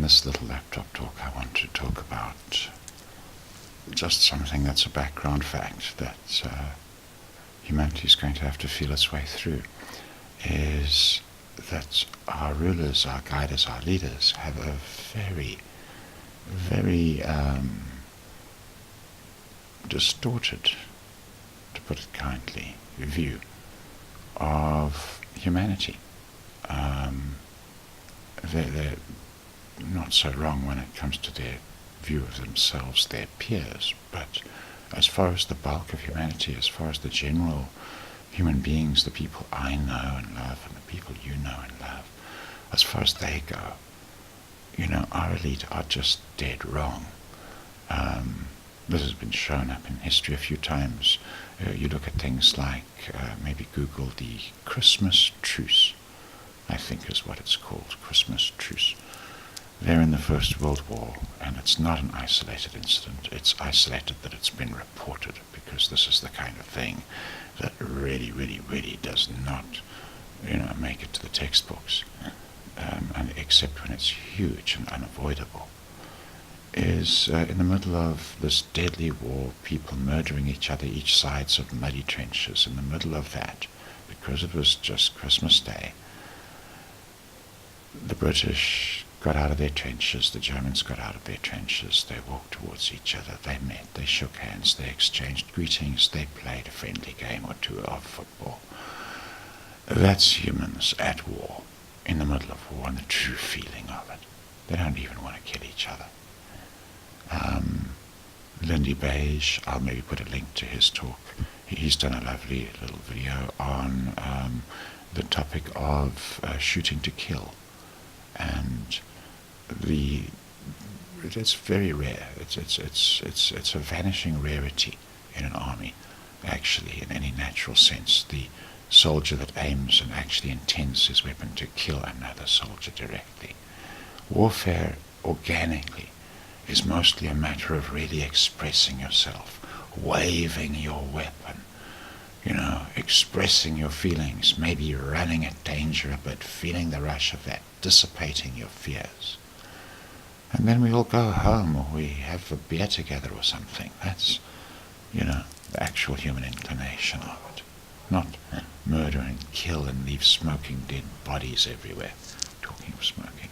this little laptop talk, I want to talk about just something that's a background fact that humanity is going to have to feel its way through, is that our rulers, our guiders, our leaders have a very, very distorted, to put it kindly, view of humanity. They're not so wrong when it comes to their view of themselves, their peers, but as far as the bulk of humanity, as far as the general human beings, the people I know and love and the people you know and love, as far as they go, our elite are just dead wrong. This has been shown up in history a few times. You look at things like, maybe Google the Christmas truce, I think is what it's called, Christmas truce. They're in the First World War, and it's not an isolated incident. It's isolated that it's been reported, because this is the kind of thing that really, really, really does not, make it to the textbooks, and except when it's huge and unavoidable. Is in the middle of this deadly war, people murdering each other, each sides of muddy trenches. In the middle of that, because it was just Christmas Day, the British got out of their trenches, the Germans got out of their trenches, they walked towards each other, they met, they shook hands, they exchanged greetings, they played a friendly game or two of football. That's humans at war, in the middle of war, and the true feeling of it. They don't even want to kill each other. Lindy Beige, I'll maybe put a link to his talk. He's done a lovely little video on the topic of shooting to kill. And it's very rare. It's a vanishing rarity in an army, actually, in any natural sense. The soldier that aims and actually intends his weapon to kill another soldier directly. Warfare, organically, is mostly a matter of really expressing yourself, waving your weapon, expressing your feelings, maybe running at danger a bit, feeling the rush of that, dissipating your fears. And then we all go home, or we have a beer together or something. That's, the actual human inclination of it. Not murder and kill and leave smoking dead bodies everywhere. Talking of smoking.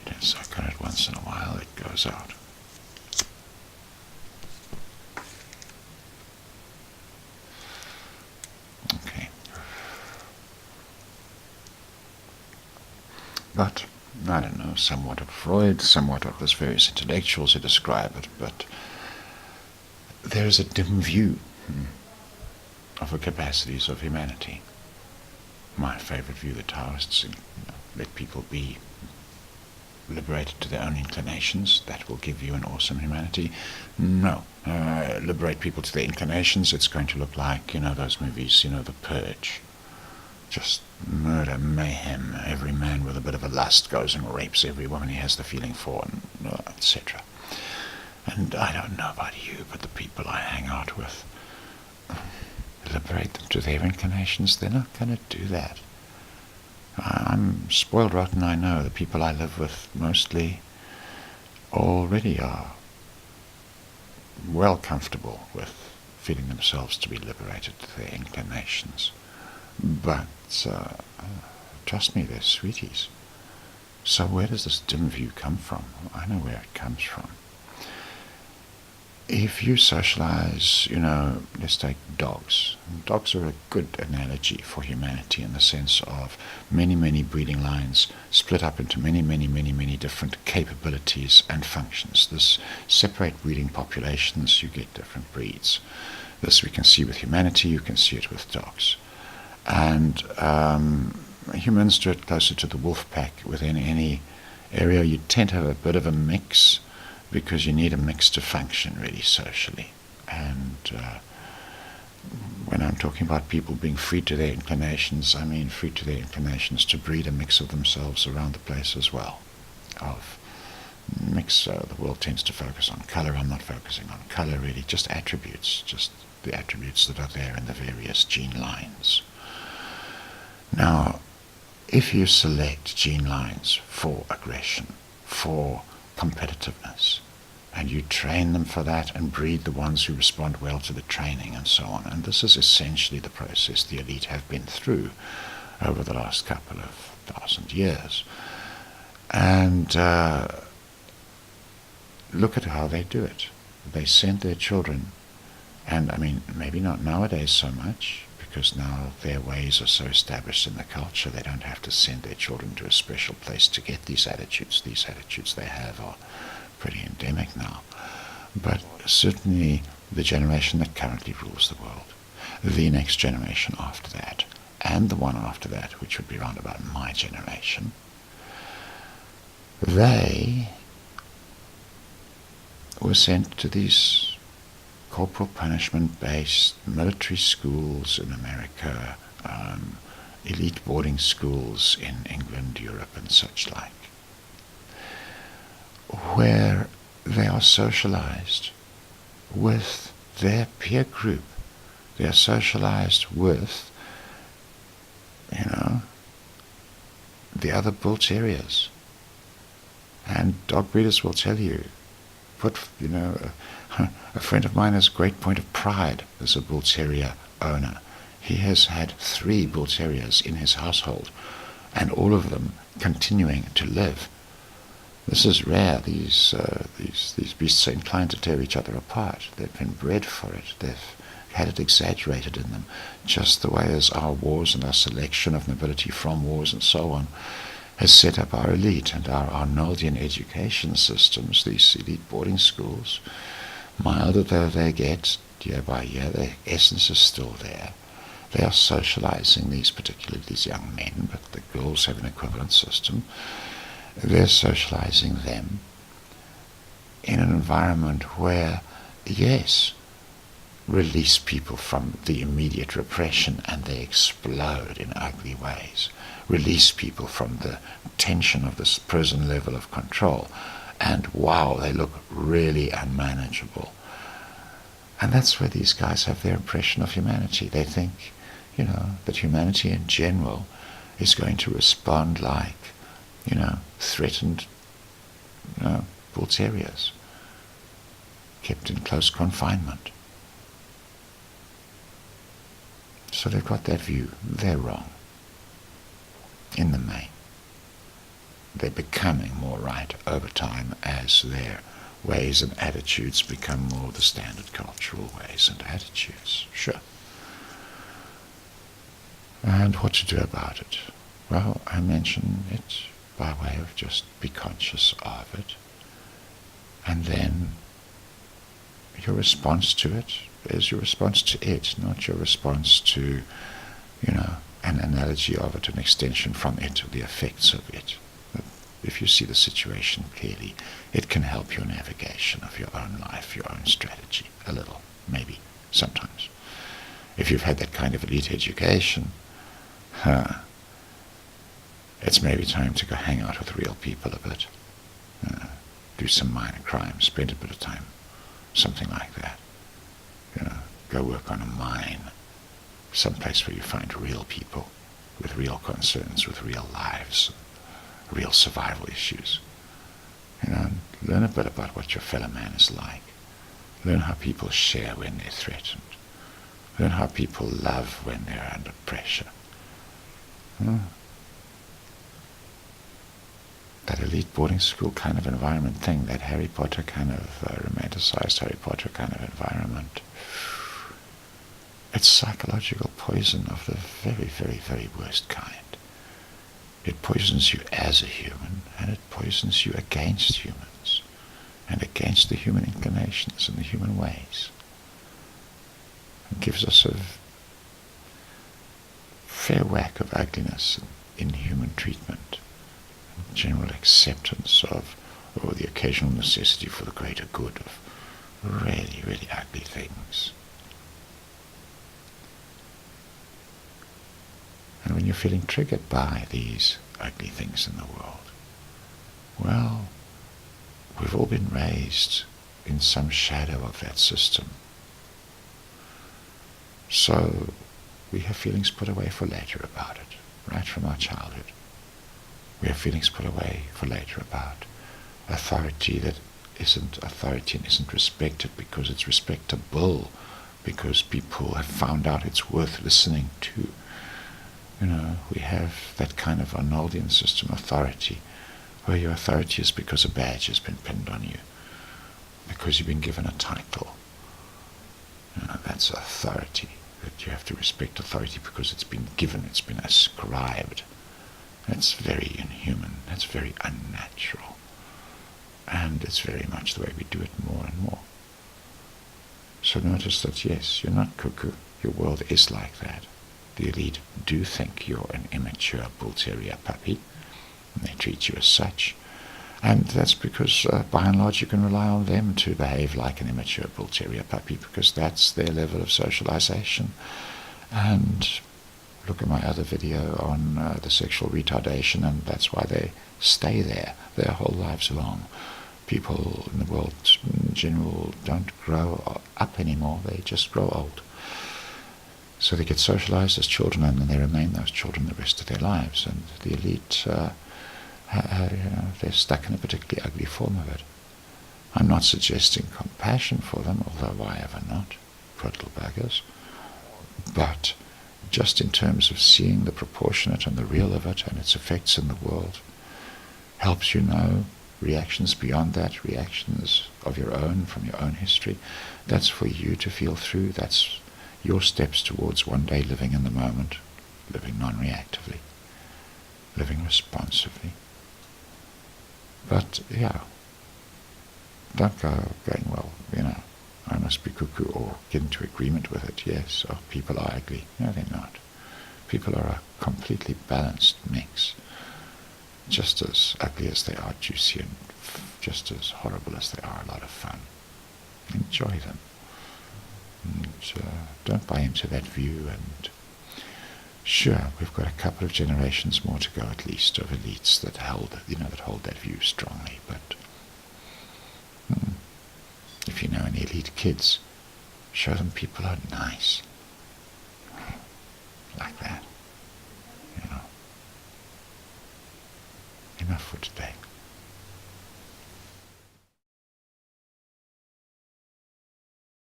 You don't suck on it once in a while, it goes out. Okay. But, I don't know, somewhat of Freud, somewhat of those various intellectuals who describe it, but there is a dim view of the capacities of humanity. My favorite view, the Taoists, let people be liberated to their own inclinations, that will give you an awesome humanity. No, liberate people to their inclinations, it's going to look like, those movies, The Purge. Just murder, mayhem, every man with a bit of a lust goes and rapes every woman he has the feeling for, and etc. And I don't know about you, but the people I hang out with, liberate them to their inclinations, they're not going to do that. I'm spoiled rotten, I know. The people I live with mostly already are well comfortable with feeling themselves to be liberated to their inclinations. But, trust me, they're sweeties. So where does this dim view come from? I know where it comes from. If you socialize, let's take dogs. Dogs are a good analogy for humanity in the sense of many, many breeding lines split up into many, many, many, many different capabilities and functions. This separate breeding populations, you get different breeds. This we can see with humanity, you can see it with dogs. And humans do it closer to the wolf pack within any area. You tend to have a bit of a mix, because you need a mix to function really socially. And when I'm talking about people being free to their inclinations, I mean free to their inclinations to breed a mix of themselves around the place as well. Of mix, the world tends to focus on color. I'm not focusing on color really, just attributes, just the attributes that are there in the various gene lines. Now, if you select gene lines for aggression, for competitiveness, and you train them for that and breed the ones who respond well to the training and so on, and this is essentially the process the elite have been through over the last couple of 1,000 years. And look at how they do it. They send their children, and I mean, maybe not nowadays so much, because now their ways are so established in the culture, they don't have to send their children to a special place to get these attitudes. These attitudes they have are pretty endemic now. But certainly the generation that currently rules the world, the next generation after that, and the one after that, which would be around about my generation, they were sent to these corporal punishment-based military schools in America, elite boarding schools in England, Europe, and such like, where they are socialized with their peer group. They are socialized with, the other bull terriers. And dog breeders will tell you, a friend of mine has a great point of pride as a bull terrier owner. He has had 3 bull terriers in his household, and all of them continuing to live. This is rare. These beasts are inclined to tear each other apart. They've been bred for it. They've had it exaggerated in them, just the way as our wars and our selection of nobility from wars and so on has set up our elite and our Arnoldian education systems, these elite boarding schools. Milder though they get year by year, their essence is still there. They are socializing particularly these young men, but the girls have an equivalent system. They're socializing them in an environment where, yes, release people from the immediate repression and they explode in ugly ways. Release people from the tension of this prison level of control, and wow, they look really unmanageable. And that's where these guys have their impression of humanity. They think, that humanity in general is going to respond like, threatened, bull terriers kept in close confinement. So they've got that view. They're wrong. In the main. They're becoming more right over time as their ways and attitudes become more the standard cultural ways and attitudes. Sure. And what to do about it? Well, I mention it by way of just be conscious of it. And then your response to it is your response to it, not your response to, an analogy of it, an extension from it, or the effects of it. If you see the situation clearly, it can help your navigation of your own life, your own strategy, a little, maybe, sometimes. If you've had that kind of elite education, it's maybe time to go hang out with real people a bit. Do some minor crimes, spend a bit of time, something like that. Go work on a mine, someplace where you find real people with real concerns, with real lives, real survival issues. Learn a bit about what your fellow man is like. Learn how people share when they're threatened. Learn how people love when they're under pressure. That elite boarding school kind of environment thing, that Harry Potter kind of romanticized Harry Potter kind of environment, it's psychological poison of the very, very, very worst kind. It poisons you as a human, and it poisons you against humans, and against the human inclinations and the human ways. It gives us a fair whack of ugliness and inhuman treatment, and general acceptance of, or the occasional necessity for the greater good of really, really ugly things. And when you're feeling triggered by these ugly things in the world, well, we've all been raised in some shadow of that system. So we have feelings put away for later about it, right from our childhood. We have feelings put away for later about authority that isn't authority and isn't respected because it's respectable, because people have found out it's worth listening to. We have that kind of Arnoldian system authority, where your authority is because a badge has been pinned on you, because you've been given a title. That's authority, that you have to respect authority because it's been given, it's been ascribed. That's very inhuman, that's very unnatural. And it's very much the way we do it more and more. So notice that, yes, you're not cuckoo. Your world is like that. The elite do think you're an immature bull terrier puppy, and they treat you as such. And that's because, by and large, you can rely on them to behave like an immature bull terrier puppy, because that's their level of socialization. And look at my other video on the sexual retardation, and that's why they stay there their whole lives long. People in the world in general don't grow up anymore, they just grow old. So they get socialized as children, and then they remain those children the rest of their lives. And the elite, they're stuck in a particularly ugly form of it. I'm not suggesting compassion for them, although why ever not? Poor little buggers. But just in terms of seeing the proportionate and the real of it and its effects in the world, helps you know reactions beyond that, reactions of your own, from your own history. That's for you to feel through. That's your steps towards one day living in the moment, living non-reactively, living responsively. But, yeah, don't go going, well, I must be cuckoo, or get into agreement with it. Yes, people are ugly. No, they're not. People are a completely balanced mix. Just as ugly as they are juicy, and just as horrible as they are a lot of fun. Enjoy them. And don't buy into that view. And sure, we've got a couple of generations more to go at least of elites that hold that view strongly. But if you know any elite kids, show them people are nice. Like that. Enough for today.